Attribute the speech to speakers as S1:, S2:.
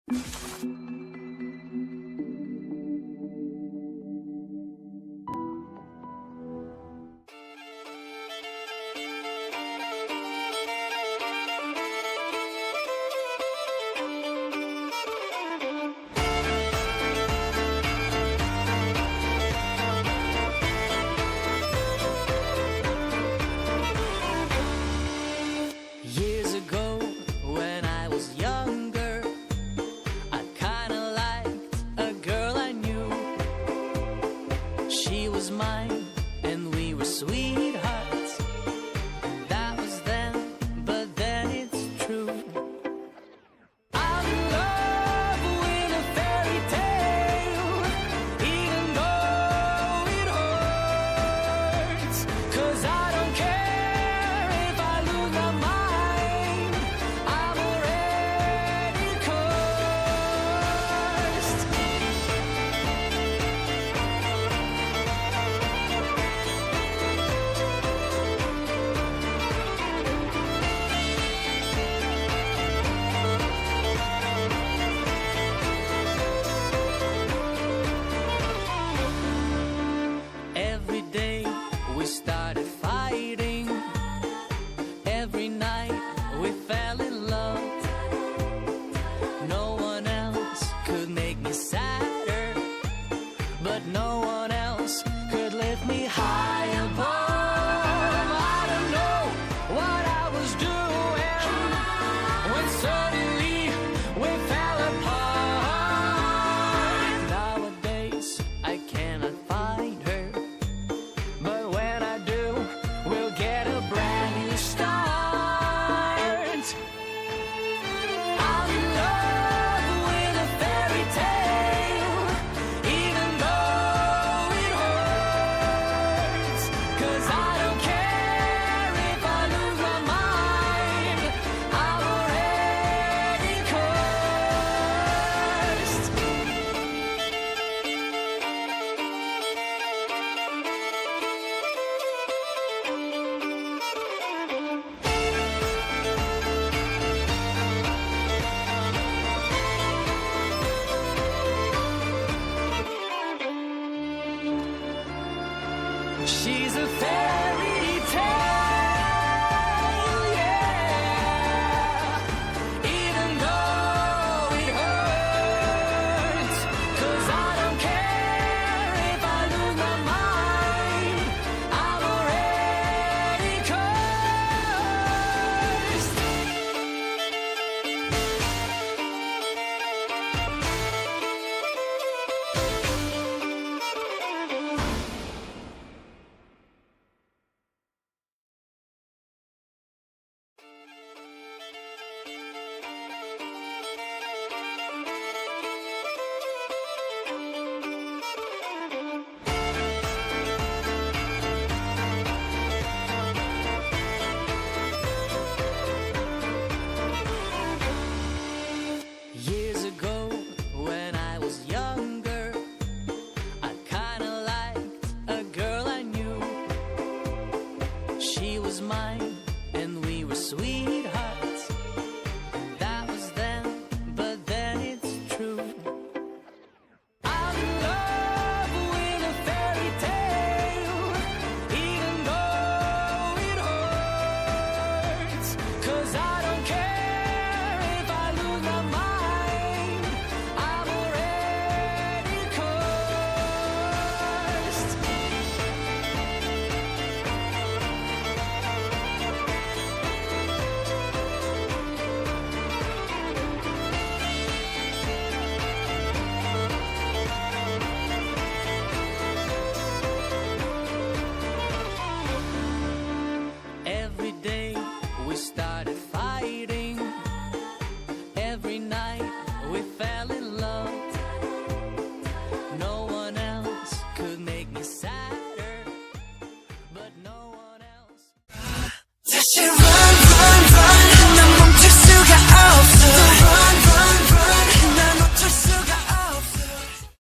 S1: Years ago, when I was younger, I kinda liked a girl I knew. She was mine, and we were sweethearts. That was then, but then it's true. I'm in love with a fairy tale, even though it hurts. 'Cause I don't care if I lose my mind, I'm already cursed. Every day we started fighting. Every night we fell in love. No one else could make me sadder, but no one else could lift me high above. I don't know what I was doing when suddenly we fell apart. Nowadays I cannot find her, but when I do, we'll get a brand new start. I'm in love with a fairy tale, even though it hurts. 'Cause I don't care if I lose my mind, I'm already cursed. She's a fairy tale, yeah, even though it hurts. 'Cause I don't care if I lose my mind, I'm already cursed. Years ago, when I was younger, I kinda liked a girl I knew. She was mine, and we were sweethearts. That was then, but then it's true. I'm in love with a fairy tale, even though it hurts. 'Cause I don't care if I lose my mind, I'm already cursed. Every day we started fighting. Every night we fell in love. No one else could make me sadder, but no one else.